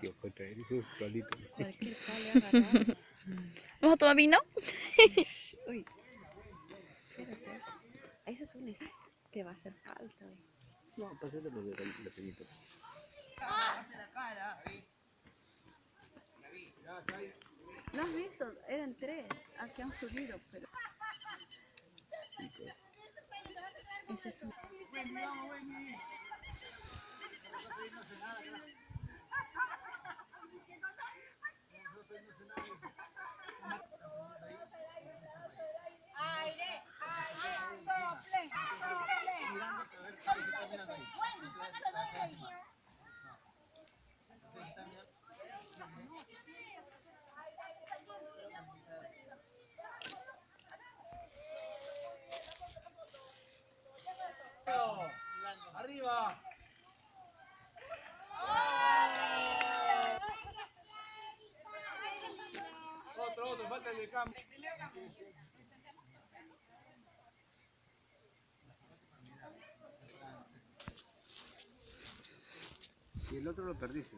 Tío, Jota, eres un solito. Cualquier palo agarrado. ¿Vamos a tomar vino? Uy, espérate. Ese es un que va a hacer falta hoy. No, pásate los de la peñita. ¿No has visto? Eran 3 que han subido, pero... Ese es un... ¡Arriba! Otro, falta el de cambio. Y el otro lo perdiste.